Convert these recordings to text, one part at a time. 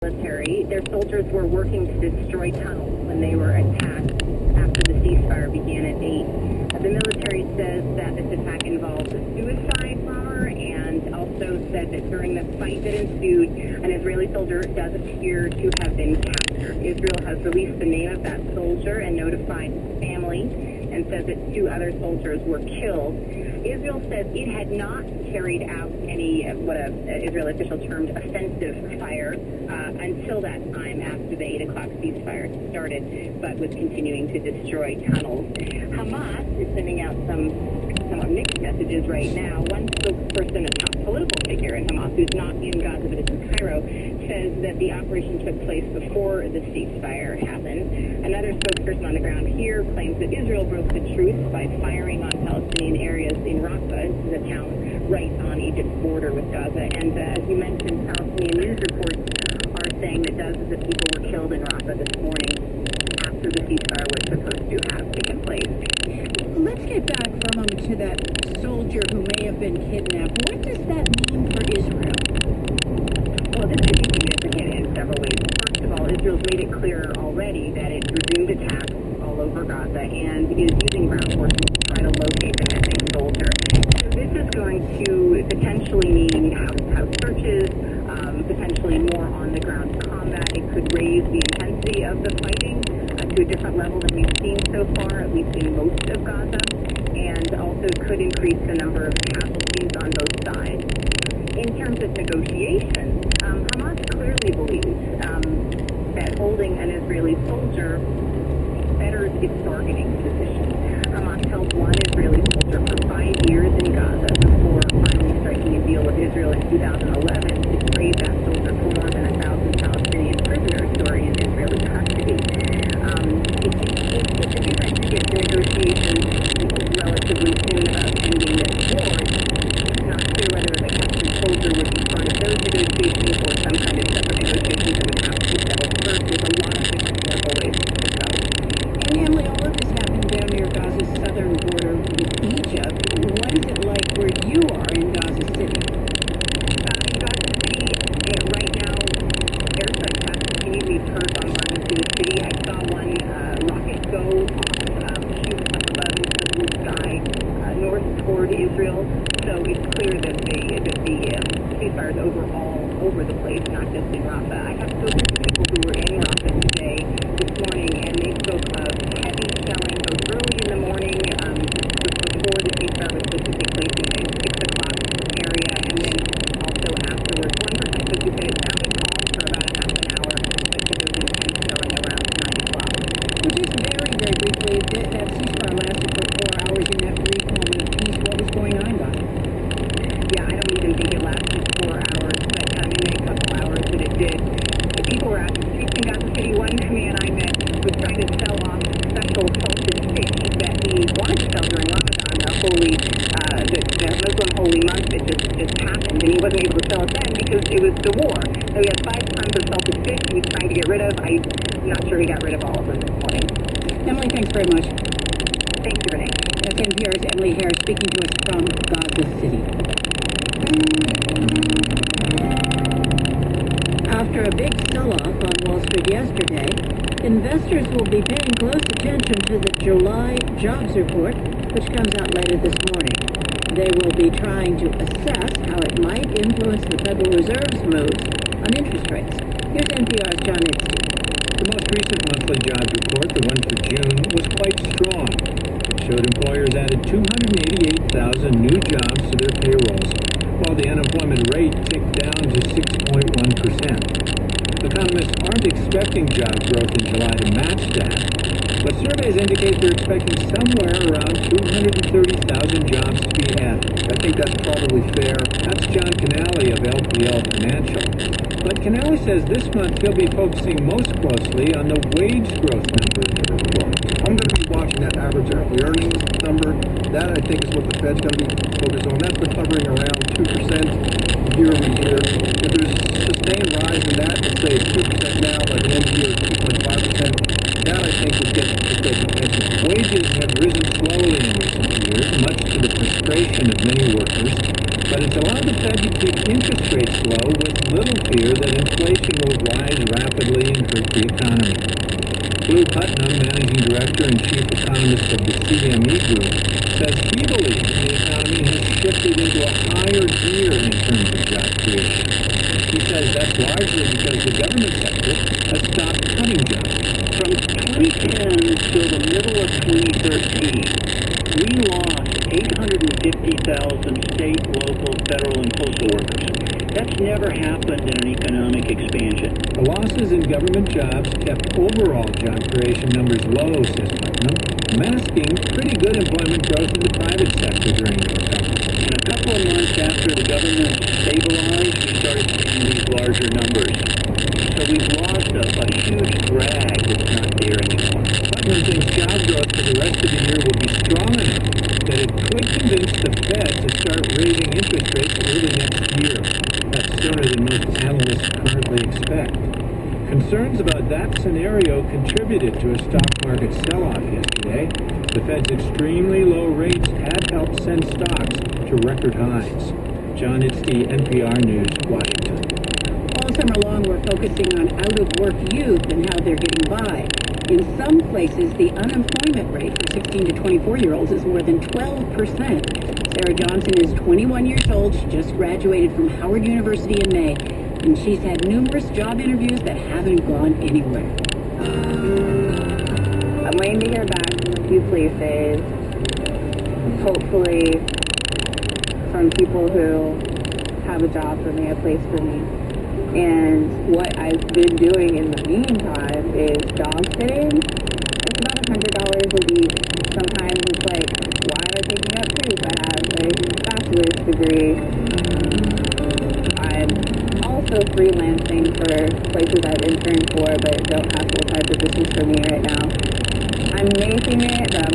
military. Their soldiers were working to destroy tunnels when they were attacked after the ceasefire began at 8. The military says that this attack involved a suicide bomber and also said that during the fight that ensued, an Israeli soldier does appear to have been captured. Israel has released the name of that soldier and notified his family and says that 2 other soldiers were killed. Israel says it had not carried out any, what an Israeli official termed offensive fire until that time after the 8 o'clock ceasefire started, but was continuing to destroy tunnels. Hamas is sending out some somewhat mixed messages right now. One spokesperson, a top political figure in Hamas, who's not in Gaza but is in Cairo, says that the operation took place before the ceasefire happened. Another spokesperson on the ground here claims that Israel broke the truce by firing on Palestinian areas in Rafah, the town right on Egypt's border with Gaza. And as you mentioned, Palestinian news reports are saying that dozens of people were killed in Rafah this morning after the ceasefire was supposed to have taken place. Let's get back for a moment to that soldier who may have been kidnapped. What does that mean for Israel? Well, this could be significant in several ways. First of all, Israel's made it clear already that it resumed attacks all over Gaza and is using ground forces to try to locate the missing soldier. So this is going to potentially mean house searches, potentially more on-the-ground combat. It could raise the intensity of the fighting to a different level than we've seen so far, at least in most of Gaza, and also could increase the number of casualties on both sides. In terms of negotiations, Hamas clearly believes that holding an Israeli soldier betters its bargaining position. Hamas held one Israeli soldier for 5 years in Gaza before finally striking a deal with Israel in 2011 to trade that soldier for more than 1,000 Palestinian prisoners who are in Israeli custody. It's a different to get to negotiations relatively soon about ending this war. It's not clear whether the captured soldier would be part of those negotiations or some kind of separate negotiations that would have to be settled first. There's a lot of different political ways to go. And Emily, all of this happened down near Gaza's southern border with Egypt. What is it like where you are in Gaza City? In Gaza City, right now, airstrikes have continued. We've heard bombardments in the city. I saw one rocket go off, shoot up above into the blue sky north toward Israel. So it's clear that the ceasefire is all over the place, not just in Rafah. I have spoken to people who were in Rafah this morning, and they spoke of heavy shelling both early in the morning, before the ceasefire was supposed to take place in 6 o'clock area, and then also afterwards. One person spoke who said it sounded calm for about a half an hour, but there was intense shelling around 9 o'clock. Well, just very, very briefly, that ceasefire lasted for 4 hours in that brief moment of peace. What was going on, Gaza? Yeah, I don't even think it lasted 4 hours, but in a couple hours that it did. The people were out in the streets in Gaza City. One man I met was trying to sell off special salted fish that he wanted to sell during Ramadan, the Muslim holy month that just happened, and he wasn't able to sell it then because it was the war. So he had 5 tons of salted fish he was trying to get rid of. I'm not sure he got rid of all of them this morning. Emily, thanks very much. Thank you, Renee. That's NPR's Emily Harris speaking to us from Gaza City. After a big sell-off on Wall Street yesterday, investors will be paying close attention to the July jobs report, which comes out later this morning. They will be trying to assess how it might influence the Federal Reserve's moves on interest rates. Here's NPR's John Epstein. The most recent monthly jobs report, the one for June, was quite strong. It showed employers added 288,000 new jobs to their payrolls, while the unemployment rate ticked down to 6.1%. Economists aren't expecting job growth in July to match that, but surveys indicate they're expecting somewhere around 230,000 jobs to be added. I think that's probably fair. That's John Canale of LPL Financial. But Canale says this month he'll be focusing most closely on the wage growth number in the report. I'm going to be watching that average hourly earnings number. That, I think, is what the Fed's going to be focused on. That's been hovering around 2% year over year. If there's a sustained rise in that, let's say 2% now, by the end of the year, 2.5%, that, I think, will get attention. Wages have risen slowly in recent years, much to the frustration of many workers, but it's allowed the Fed to keep interest rates low with little fear that inflation will rise the economy. Lou Putnam, Managing Director and Chief Economist of the CME Group, says he believes the economy has shifted into a higher gear in terms of job creation. He says that's largely because the government sector has stopped cutting jobs. From 2010 till the middle of 2013, we lost 850,000 state, local, federal, and postal workers. That's never happened in an economic expansion. The losses in government jobs kept overall job creation numbers low, says Putnam, masking pretty good employment growth in the private sector during the recovery. In a couple of months after the government stabilized, we started seeing these larger numbers. So we've lost a huge drag that's not there anymore. Putnam thinks job growth for the rest of the year will be strong enough that it could convince the Fed to start raising interest rates early next year. That's sooner than most analysts currently expect. Concerns about that scenario contributed to a stock market sell-off yesterday. The Fed's extremely low rates had helped send stocks to record highs. John Itzke, NPR News, Washington. All summer long, we're focusing on out-of-work youth and how they're getting by. In some places, the unemployment rate for 16 to 24-year-olds is more than 12%. Sarah Johnson is 21 years old. She just graduated from Howard University in May, and she's had numerous job interviews that haven't gone anywhere. I'm waiting to hear back from a few places, hopefully from people who have a job for me, a place for me. And what I've been doing in the meantime is job sitting. It's about $100 a week. Sometimes it's like, why am I picking up two? I have a bachelor's degree. I'm also freelancing for places I've interned for but don't have full-time positions for me right now. I'm making it, but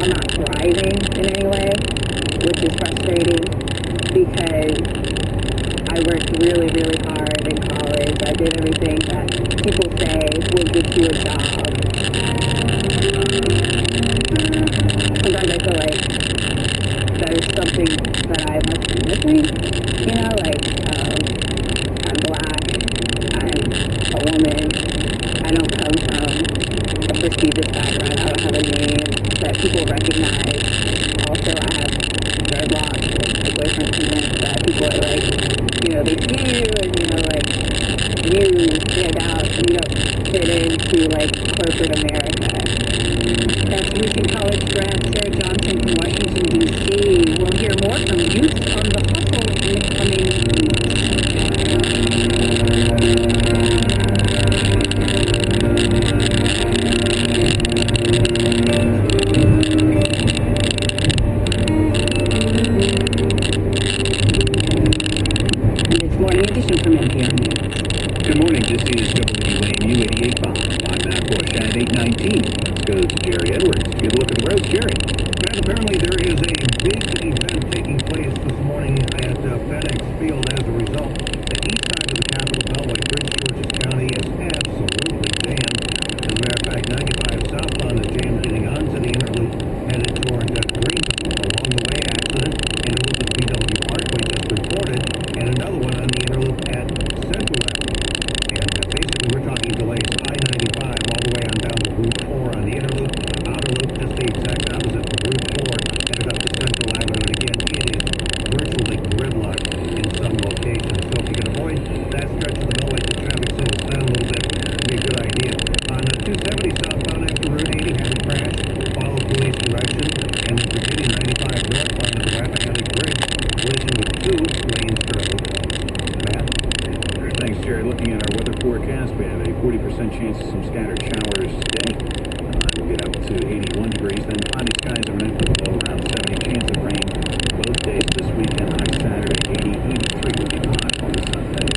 I'm not thriving in any way, which is frustrating because I worked really, really hard in college. I did everything that people say will get you a job. Sometimes I feel like there's something that I must be missing. You know, like, I'm black, I'm a woman, I don't come from a prestigious background, I don't have a name that people recognize. Also, I have dreadlocks, and my boyfriend's convinced that people are like, you know, they see you and, you know, like, you stand out and you don't fit into, like, corporate America. That's recent college grad Sarah Johnson from Washington, D.C. We'll hear more from youth on the hustle in the coming from NPR News. Good morning, this is WAMU 88.5. I'm Matt Bush at 8:19. Let's go to Jerry Edwards to get a look at the roads. Jerry. And apparently there is a big event taking place this morning at FedEx Field as a result. The east side of the Capitol Beltway, Prince George's County, is absolutely jammed. As a matter of fact, 95 southbound is jammed getting onto the Interloop, headed toward Greenville. Along the way, accident Interloop at BW Parkway just reported, and another one on the Interloop at Central Avenue. And basically we're talking delays I-95 all the way on down to Route 4 on the Interloop, Outer Loop, just the exact opposite from Route 4, headed up to Central Avenue. And again, it is virtually gridlocked in some locations. So if you can avoid that stretch of the Beltway, the traffic slows down a little bit, it'd be a good idea. On 270 southbound after Route 80 had a crash, follow police direction, and in Virginia 95 northbound at the Rappahannock Bridge, collision with 2 lanes currently closed. Matt? Thanks, Jerry. Looking at our weather forecast, we have a 40% chance of some scattered showers today. We'll get up to 81 degrees, then cloudy skies overnight with a low around 70. Chance of rain both days this weekend. High Saturday, 80, 83 will be the high on Sunday.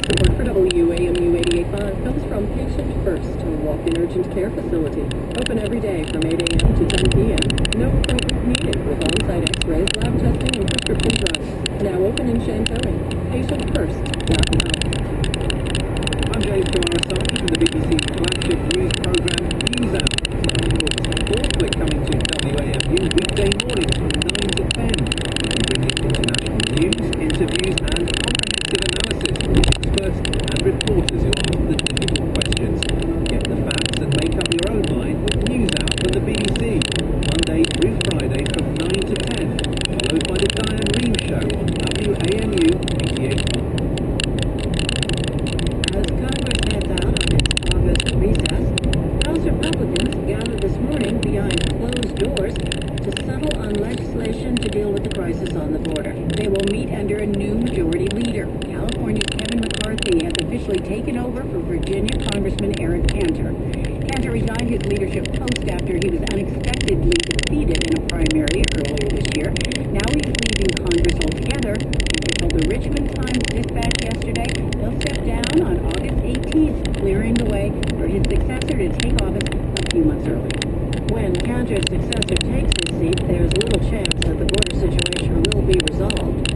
Support for WAMU 88.5 comes from Patient First, a walk-in urgent care facility. Open every day from 8 a.m. to 10 p.m. No appointment needed with on-site x-rays, lab testing, and prescription drugs. Now open in Chantilly. PatientFirst.com. I'm James Kamarasaki from the BBC's flagship news program, News Out. We're coming to WAMU weekday mornings from 9 to 10. We bring you international news, interviews, and comprehensive analysis from experts and reporters who are on the officially taken over for Virginia Congressman Eric Cantor. Cantor resigned his leadership post after he was unexpectedly defeated in a primary earlier this year. Now he's leaving Congress altogether. Cantor told the Richmond Times-Dispatch yesterday he'll step down on August 18th, clearing the way for his successor to take office a few months early. When Cantor's successor takes his seat, there's little chance that the border situation will be resolved.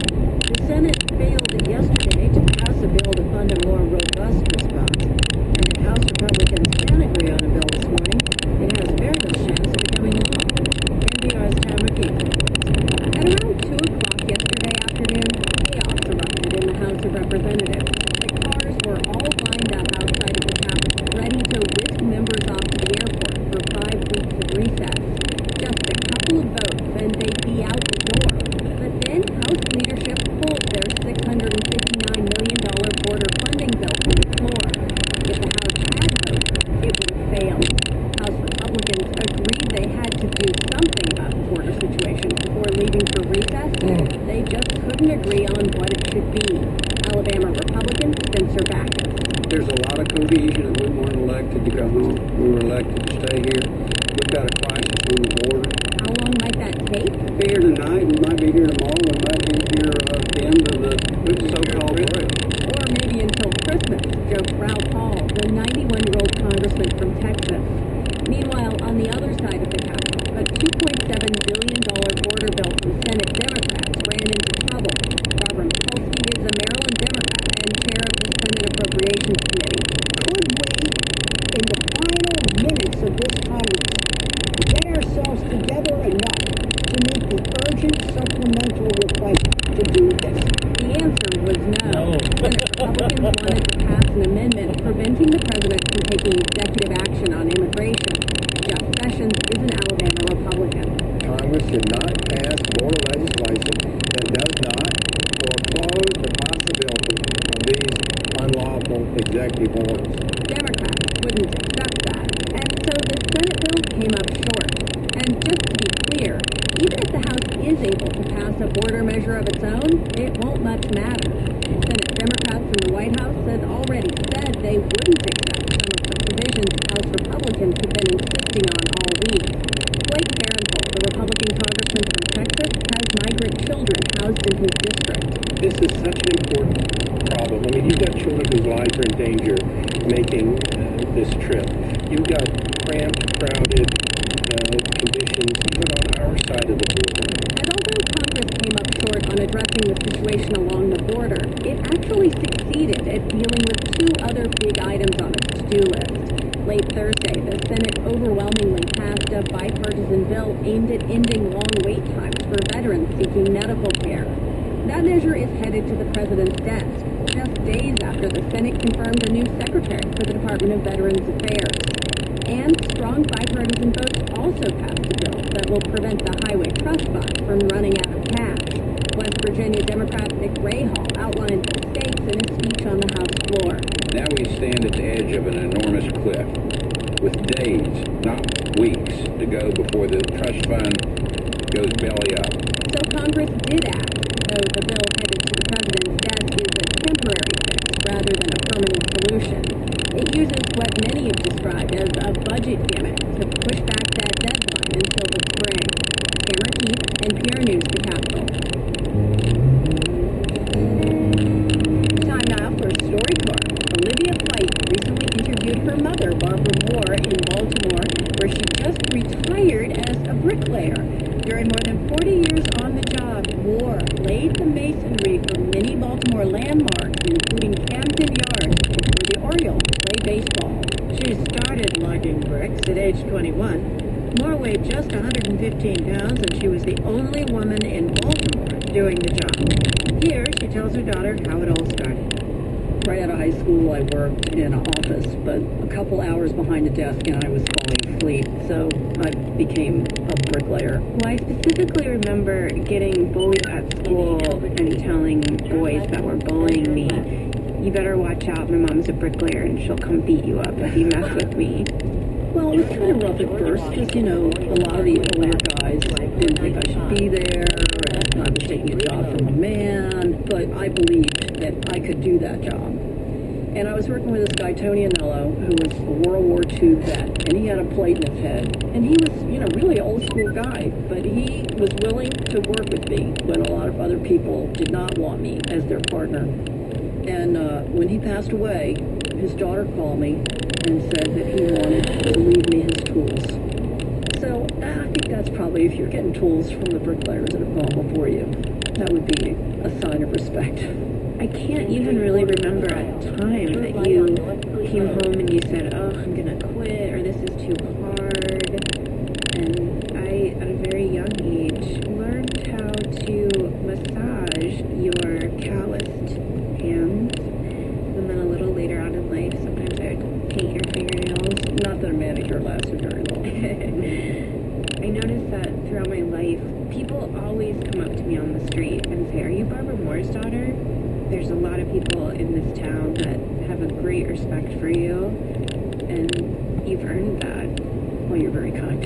The Senate failed yesterday to pass a bill to fund a more robust response, and if House Republicans can agree on a bill this morning, it has very little chance of becoming law. NPR's Tamara Keith. At around 2 o'clock yesterday afternoon, chaos erupted in the House of Representatives. The cars were all lined up outside of the Capitol, ready to whisk members off to the airport for 5 weeks of recess. Just a couple of votes and they'd be out the door. But then House leadership pulled their $659 million border funding bill from the floor. If the House had voted, it would have failed. House Republicans agreed they had to do something about the border situation before leaving for recess. They just couldn't agree on what it should be. Alabama Republican Spencer Backus. There's a lot of cohesion, and we weren't elected to go home. We were elected to stay here. We've got a crisis on the border. How long might that take? Be here tonight, we might be here tomorrow, we might be here at the end of the so-called break. Or maybe until Christmas, joked Ralph Hall, the 91-year-old congressman from Texas. Meanwhile, on the other side of the Capitol, a $2.7 billion border bill from Senate Democrats ran into trouble. Robert Mikulski is a Maryland Democrat and chair of the Senate Appropriations Committee. Could we, in the final minutes of this Congress, get ourselves together enough to meet the urgent supplemental request to do this? The answer was no. Senate Republicans wanted to pass an amendment preventing the president from taking executive action on immigration. Jeff Sessions is an Alabama Republican. Congress should not pass border legislation that does not foreclose the possibility of these unlawful executive orders. Democrats wouldn't accept that, and so the Senate bill came up short. And just to be clear, even if the House is able to pass a border measure of its own, it won't much matter. Senate Democrats in the White House had already said they wouldn't accept some of the provisions House Republicans have been insisting on all week. Blake Farenthold, the Republican congressman from Texas, has migrant children housed in his district. This is such an important problem. I mean, you've got children whose lives are in danger making this trip. You've got cramped, crowded conditions even on our side of the border. And although Congress came up short on addressing the situation along the border, it actually succeeded at dealing with 2 other big items on its to-do list. Late Thursday, the Senate overwhelmingly passed a bipartisan bill aimed at ending long wait times for veterans seeking medical care. That measure is headed to the president's desk, just days after the Senate confirmed a new secretary for the Department of Veterans Affairs. And strong bipartisan votes also passed a bill that will prevent the Highway Trust Fund from running out of cash. West Virginia Democrat Nick Rahall outlined the stakes in his speech on the House floor. Now we stand at the edge of an enormous cliff, with days, not weeks, to go before the trust fund goes belly up. So Congress did act, though the bill headed to the president's desk is a temporary fix rather than a permanent solution. It uses what many have described as a budget gimmick to push back that deadline until the spring. Tamara Keith, NPR News, the Capitol. Time now for StoryCorps. Olivia Fite recently interviewed her mother, Barbara Moore, in Baltimore, where she just retired as a bricklayer. During more than 40 years on the job, Moore laid the masonry for many Baltimore landmarks, including Camden Yards, where the Orioles play baseball. She started lugging bricks at age 21. Moore weighed just 115 pounds, and she was the only woman in Baltimore doing the job. Here, she tells her daughter how it all started. Right out of high school, I worked in an office, but a couple hours behind a desk and I was falling asleep, so I became a bricklayer. Well, I specifically remember getting bullied at school and telling boys that were bullying me, you better watch out, my mom's a bricklayer and she'll come beat you up if you mess with me. Well, it was kind of rough at first because, you know, a lot of the older guys didn't think I should be there, and I was taking a job from a man, but I believed that I could do that job. And I was working with this guy, Tony Anello, who was a World War II vet, and he had a plate in his head. And he was, really an old school guy, but he was willing to work with me when a lot of other people did not want me as their partner. And when he passed away, his daughter called me and said that he wanted to leave me his tools. So I think that's probably, if you're getting tools from the bricklayers that have gone before you, that would be a sign of respect. I can't even really remember a time that you came home and you said, oh, I'm going to quit, or this is too hard. And I, at a very young age, learned how to massage your calloused hands. And then a little later on in life, sometimes I would paint your fingernails. Not that a manicure lasted very long. I noticed that throughout my life, people always come up to me on the street and say, are you Barbara Moore's daughter? There's a lot of people in this town that have a great respect for you, and you've earned that. Well, you're very kind.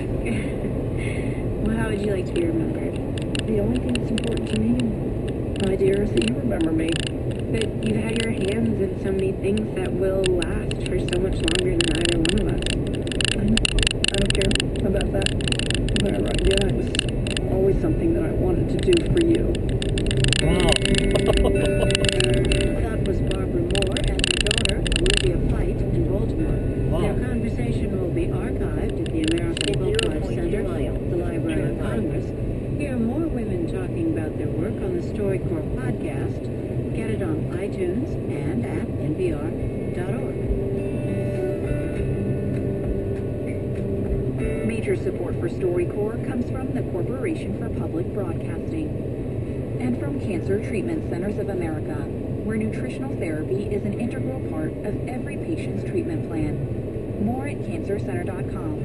Well, how would you like to be remembered? The only thing that's important to me, my dear, is that you remember me. But you've had your hands in so many things that will last for so much longer than either one of us. I don't care about that. Whatever I did, it was always something that I wanted to do for you. That was Barbara Moore and her daughter, Olivia Fite, in Baltimore. Their conversation will be archived at the American Folk Life Center, the Library of Congress. Hear more women talking about their work on the StoryCorps podcast. Get it on iTunes and at npr.org. Major support for StoryCorps comes from the Corporation for Public Broadcasting and from Cancer Treatment Centers of America, where nutritional therapy is an integral part of every patient's treatment plan. More at cancercenter.com.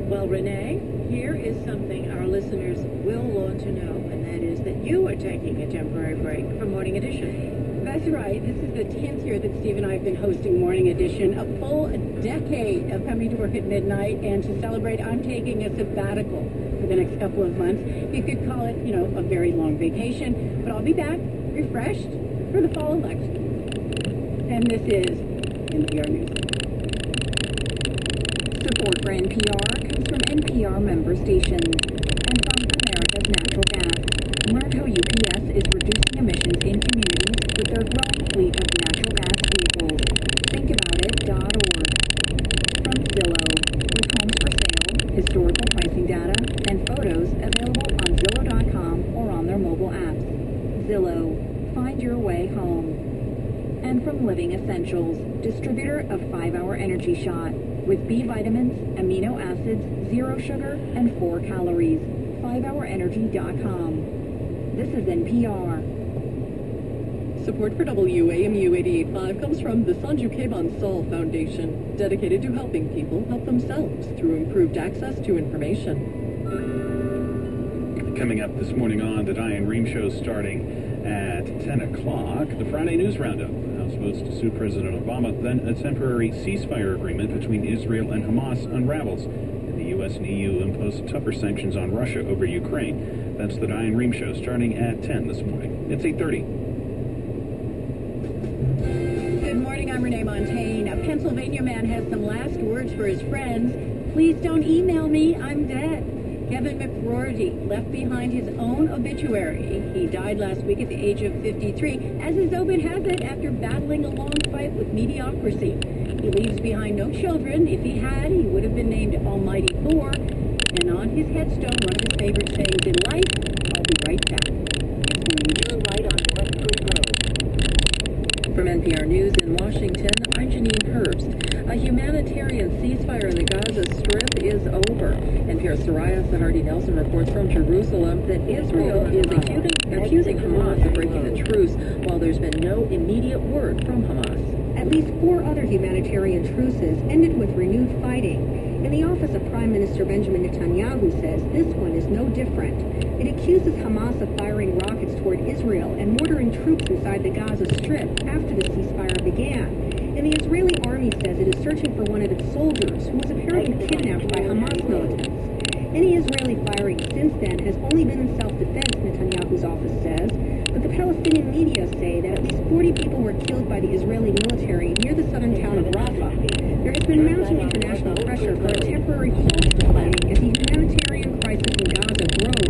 Well, Renee, here is something our listeners will want to know, and that is that you are taking a temporary break from Morning Edition. That's right. This is the 10th year that Steve and I have been hosting Morning Edition, a full decade of coming to work at midnight, and to celebrate, I'm taking a sabbatical for the next couple of months. You could call it, a very long vacation, but I'll be back refreshed for the fall election. And this is NPR News. Support for NPR comes from NPR member stations and from America's Natural Gas. Learn how UPS is reducing emissions in communities with their growing fleet of natural gas vehicles. Thinkaboutit.org. From Zillow, with homes for sale, historical pricing data, and photos available on Zillow.com or on their mobile apps. Zillow, find your way home. And from Living Essentials, distributor of 5-Hour Energy Shot, with B vitamins, amino acids, 0 sugar, and 4 calories. 5hourenergy.com. This is NPR. Support for WAMU 88.5 comes from the Sanju K. Bansal Foundation, dedicated to helping people help themselves through improved access to information. Coming up this morning on the Diane Rehm Show, starting at 10 o'clock, the Friday News Roundup. The House votes to sue President Obama. Then a temporary ceasefire agreement between Israel and Hamas unravels. And the U.S. and EU impose tougher sanctions on Russia over Ukraine. That's the Diane Rehm Show, starting at 10 this morning. It's 8:30. Good morning, I'm Renee Montaigne. A Pennsylvania man has some last words for his friends. Please don't email me, I'm dead. Kevin McRory left behind his own obituary. He died last week at the age of 53, as his obit has it, after battling a long fight with mediocrity. He leaves behind no children. If he had, he would have been named Almighty Thor. And on his headstone, one of his favorite sayings in life, I'll be right back. You're right on North Creek Road. From NPR News in Washington, I'm Janine Herbst. A humanitarian ceasefire in the Gaza Strip is over. NPR's Soraya Sahardi Nelson reports from Jerusalem that Israel is accusing Hamas of breaking the truce, while there's been no immediate word from Hamas. At least 4 other humanitarian truces ended with renewed fighting. And the office of Prime Minister Benjamin Netanyahu says this one is no different. It accuses Hamas of firing rockets toward Israel and mortaring troops inside the Gaza Strip after the ceasefire began. And the Israeli army says it is searching for one of its soldiers who was apparently kidnapped by Hamas militants. Any Israeli firing since then has only been in self-defense, Netanyahu's office says, but the Palestinian media say that at were killed by the Israeli military near the southern town of Rafah. There has been mounting international pressure for a temporary halt to fighting as the humanitarian crisis in Gaza grows.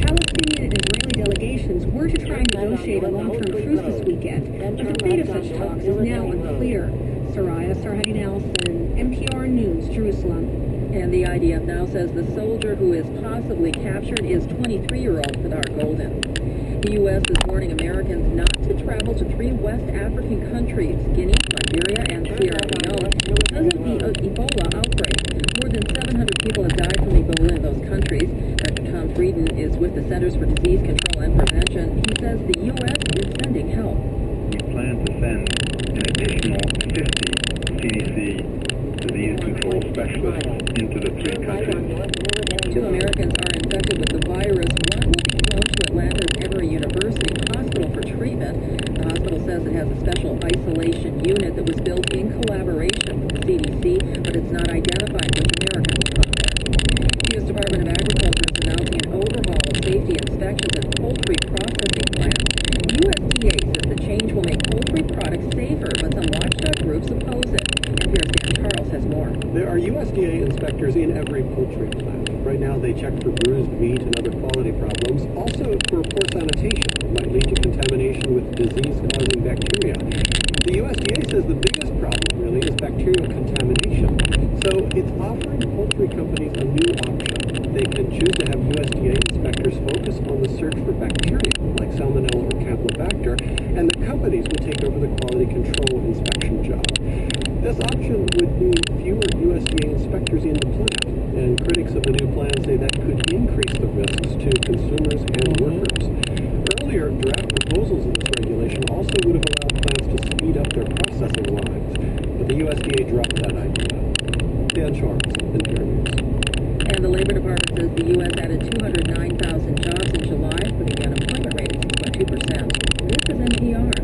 Palestinian and Israeli delegations were to try and negotiate a long-term truce this weekend, but the fate of such talks is now unclear. Soraya Sarhadi Nelson, NPR News, Jerusalem. And the IDF now says the soldier who is possibly captured is 23-year-old Fadar Golden. The U.S. is warning Americans not to travel to 3 West African countries, Guinea, Liberia, and Sierra Leone, because of the Ebola outbreak. More than 700 people have died from Ebola in those countries. Dr. Tom Frieden is with the Centers for Disease Control and Prevention. He says the U.S. is sending help. We plan to send an additional 50 CDC disease control specialists into the 3 countries. 2 Americans are infected with the virus. One will be flown to Atlanta's Emory University Hospital for treatment. The hospital says it has a special isolation unit that was built in collaboration with the CDC, but it's not identified which Americans come there. The U.S. Department of Agriculture is announcing an overhaul of safety inspections at poultry processing plants. The USDA says the change will make poultry products safer, but some watchdog groups oppose it. NPR's Dan Charles has more. There are USDA inspectors in every poultry plant. Right now they check for bruised meat and other quality problems, also for poor sanitation that might lead to contamination with disease-causing bacteria. The USDA says the biggest problem really is bacterial contamination. So it's offering poultry companies a new option. They can choose to have USDA inspectors focus on the search for bacteria like Salmonella or Campylobacter, and the companies will take over the quality control inspection job. This option would mean fewer USDA inspectors in the plant, and critics of the new plan say that could increase the risks to consumers and workers. Earlier, draft proposals of this regulation also would have allowed plants to speed up their processing lines, but the USDA dropped that idea. Dan Charles, NPR News. And the Labor Department says the U.S. added 209,000 jobs in July, putting the unemployment rate at 6.2%. This is NPR.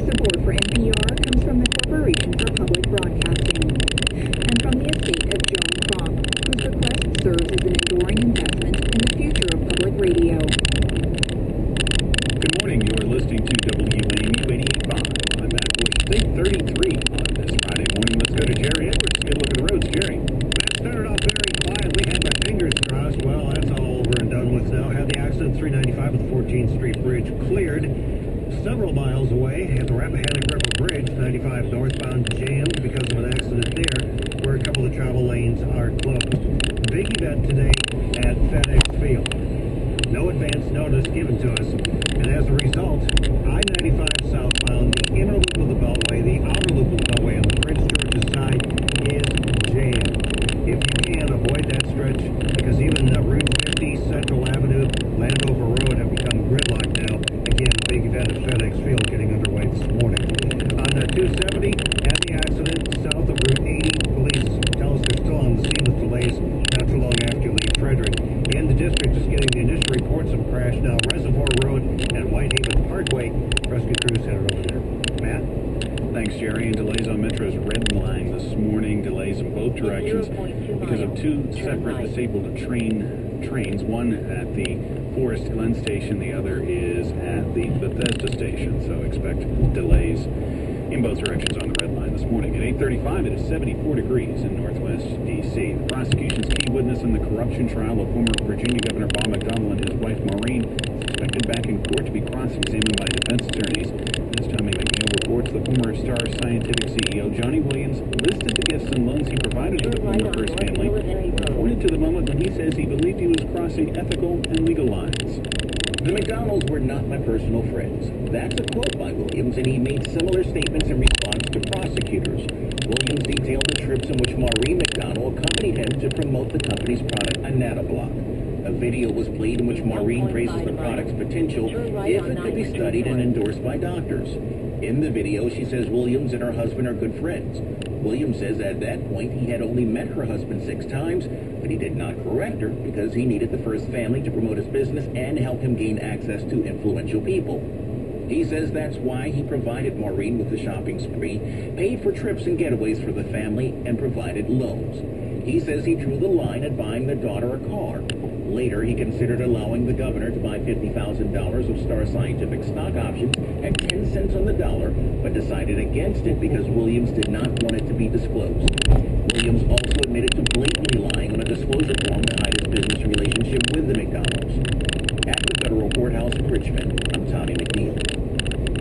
Support for NPR comes from the Corporation for Public Broadcasting and from the estate of Joan Fong, whose bequest serves as an enduring investment in the future of public radio. Good morning. You are listening to WAMU 88.5. I'm Matt Bush. Day 33 on this Friday morning. Let's go to Jerry Edwards to get a look at the roads. Jerry. Matt started off very quietly, had my fingers crossed. Well, that's all over and done with now. Had the accident 395 with the 14th Street Bridge cleared. Several miles away at the Rappahannock River Bridge, 95 northbound jammed because of an accident there, where a couple of travel lanes are closed. Big event today at FedEx Field. No advance notice given to us, and as a result, I-95 southbound, the inner loop of the Beltway, the outer loop of the Beltway on the Prince George's side is jammed. If you can, avoid that stretch, because even Route 50, Central Avenue, Landover Road have become gridlocked now. Again, big event at FedEx Field getting underway this morning. On 270, had the accident south of Route 80. Police tell us they're still on the scene with delays not too long after you leave Frederick. And the district is getting the initial reports of crash now. Reservoir Road and Whitehaven Parkway. Rescue crews headed over there. Matt? Thanks, Jerry. And delays on Metro's Red Line this morning. Delays in both directions because of 2 separate disabled trains. One at the Forest Glen station, the other is at the Bethesda station. So expect delays in both directions on the Red Line this morning. At 8:35, it is 74 degrees in Northwest D.C. The prosecution's key witness in the corruption trial of former Virginia Governor Bob McDonnell and his wife Maureen is expected back in court to be cross-examined by defense attorneys. As Tommy McNeil reports, the former Star Scientific CEO Johnny Williams listed the gifts and loans he provided to the former First family, pointed to the moment when he says he believed he was crossing ethical and legal lines. The McDonalds were not my personal friends. That's a quote by Williams, and he made similar statements in response to prosecutors. Williams detailed the trips in which Maureen McDonald accompanied him to promote the company's product, Anatoblock. A video was played in which Maureen praises the product's potential if it could be studied and endorsed by doctors. In the video, she says Williams and her husband are good friends. Williams says at that point he had only met her husband 6 times, but he did not correct her because he needed the First family to promote his business and help him gain access to influential people. He says that's why he provided Maureen with the shopping spree, paid for trips and getaways for the family, and provided loans. He says he drew the line at buying their daughter a car. Later, he considered allowing the governor to buy $50,000 of Star Scientific stock options at 10 cents on the dollar but decided against it because Williams did not want it to be disclosed. Williams also admitted to blatantly lying on a disclosure form to hide his business relationship with the McDonald's. At the federal courthouse in Richmond, I'm Tommy McNeil.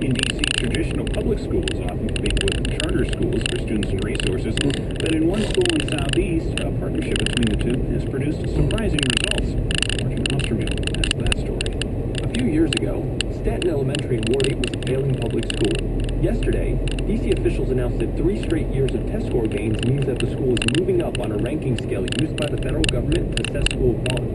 In D.C., traditional public schools often compete with charter schools for students and resources, but in one school in Southeast, a partnership between the two has produced surprising results. Martin Ostermuth has that story. A few years ago, Stanton Elementary in Ward 8 was a failing public school. Yesterday, D.C. officials announced that 3 straight years of test score gains means that the school is moving up on a ranking scale used by the federal government to assess school quality.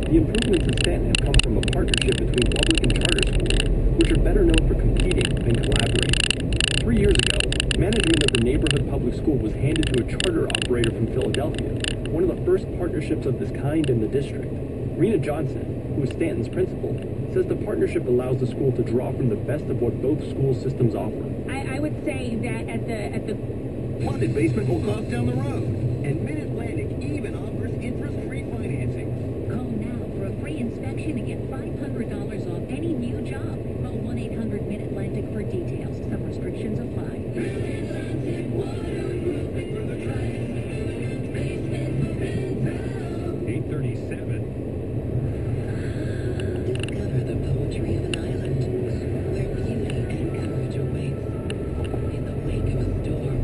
The improvements in Stanton have come from a partnership between public and charter schools, which are better known for competing than collaborating. 3 years ago, management of the neighborhood public school was handed to a charter operator from Philadelphia, one of the first partnerships of this kind in the district. Rena Johnson, who is Stanton's principal, says the partnership allows the school to draw from the best of what both school systems offer. I would say that at the Flooded basement will cost down the road, and Mid-Atlantic even offers interest-free financing. Call now for a free inspection and get $500 off any new job. Call 1-800-MID-ATLANTIC for details. Some restrictions apply. Discover the poetry of an island, where beauty and courage awaits in the wake of a storm.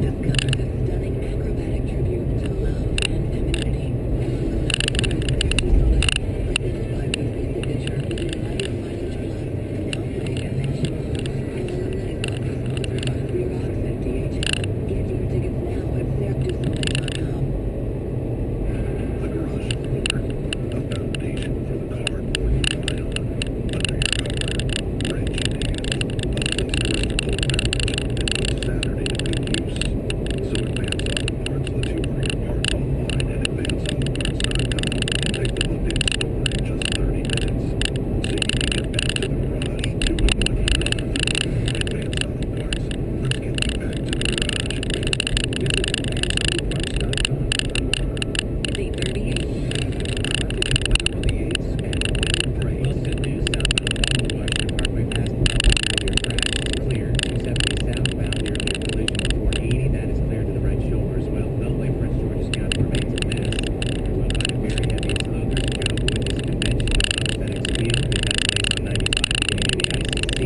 Discover the stunning acrobatic tribute to love and femininity. Presented by Whiskey Signature, Higher Mileage Plus, now playing at National. Alumni Coffee sponsored by Three Rocks and DHL. Get your tickets now at cirquedusoleil.com. The garage floor, a foundation for the car and more you rely on. Under your cover, wrench in hand, a place to rest cold beverage, and put Saturday to good use. So Advance Auto Parts lets you order your parts online at advanceautoparts.com and pick them up in store in just 30 minutes. So you can get back to the garage doing what you love. Advance Auto Parts. Let's get you back to the garage. Visit advanceautoparts.com. It's 8:38. On the 8s and wind and praise. Well, good news. Southbound along the Washington Parkway past the earlier crash is clear. 270 southbound, the earlier collision with 480. That is clear to the right shoulder as well. Beltway, Prince George's County remains a mess. You're well by a very heavy and slow. There's Joe with this convention on FedEx Field. We've got delays on 95 beginning near the ICC.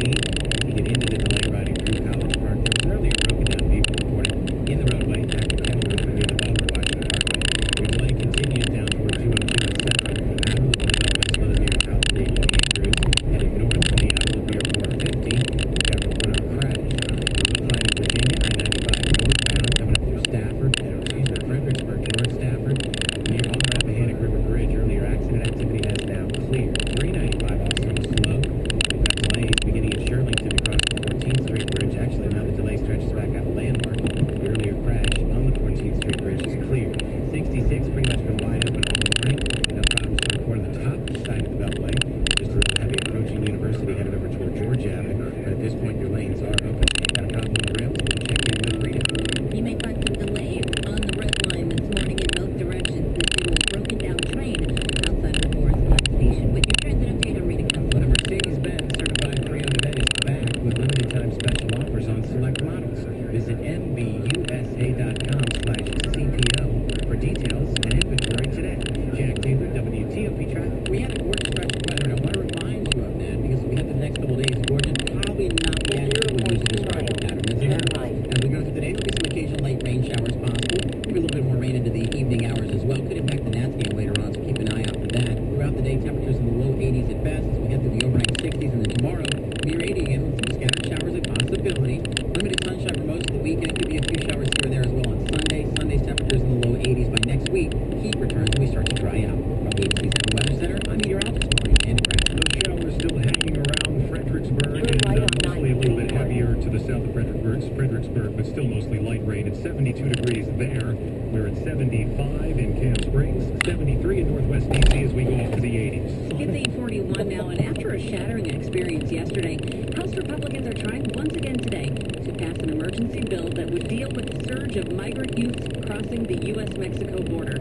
You get into the delay riding through College Park. There was an earlier broken down vehicle reported in the roadway after Kenwood from near the Butler Washington Parkway. The delay continues down toward 202 and Central. Outlook development slow near South State and Andrews. Heading north from the Outlook near 450. We've got a report on a crash. Climbing Virginia, I-95 northbound, coming up through Stafford, Fredericksburg toward Stafford. Near on the Rappahannock River Bridge, earlier accident activity has now cleared. 395 also slow. We've got delays beginning at Shirlington across the 14th Street Bridge. Actually, now the delay stretches back out of Landmark. The earlier crash on the 14th Street Bridge is clear. 66 pretty much been wide open all morning. No problems to report on the top side of the Beltway. Just a little heavy approaching University headed over toward George Avenue. But at this point, your lanes are open. Got a problem on the rails? We'll check in with Rita. You may find some delays on the red line this morning in both directions. This due to a broken down train outside of the Forest Park Station. With your transit update, I'm Rita Kessler. But a Mercedes-Benz certified pre-owned event is back with limited time special offers on select models. Visit mbusa.com/CPO for details and inventory today. Jack Taylor, WTOP Traffic. We had a work stretch of weather, and I want to remind you of that because we have the next couple of days gorgeous, probably not the accurate way to describe the pattern. As we go through the day, there'll be some occasional light rain showers possible. Maybe a little bit more rain into the evening hours as well. Could impact the Nats game later on, so keep an eye out for that. Throughout the day, temperatures in the low 80s at best as we head through the overnight 60s, and then tomorrow, near 80 again with some scattered showers a possibility. Limited sunshine for most of the weekend. Could be a few showers here and there as well on Sunday. Sunday's temperatures in the low 80s. By next week, heat returns and we start to dry out. From the ABC 7 Weather Center, I'm meteorologist Maureen Vandegraff. Those showers still hanging around Fredericksburg and mostly a little bit heavier to the south of Fredericksburg, but still mostly light rain. It's 72 degrees there. We're at 75 in Camp Springs, 73 in Northwest D.C. as we go up to the 80s. It's 8:41 now, and after a shattering experience yesterday, House Republicans are trying once again today to pass an emergency bill that would deal with the surge of migrant youths crossing the U.S.-Mexico border.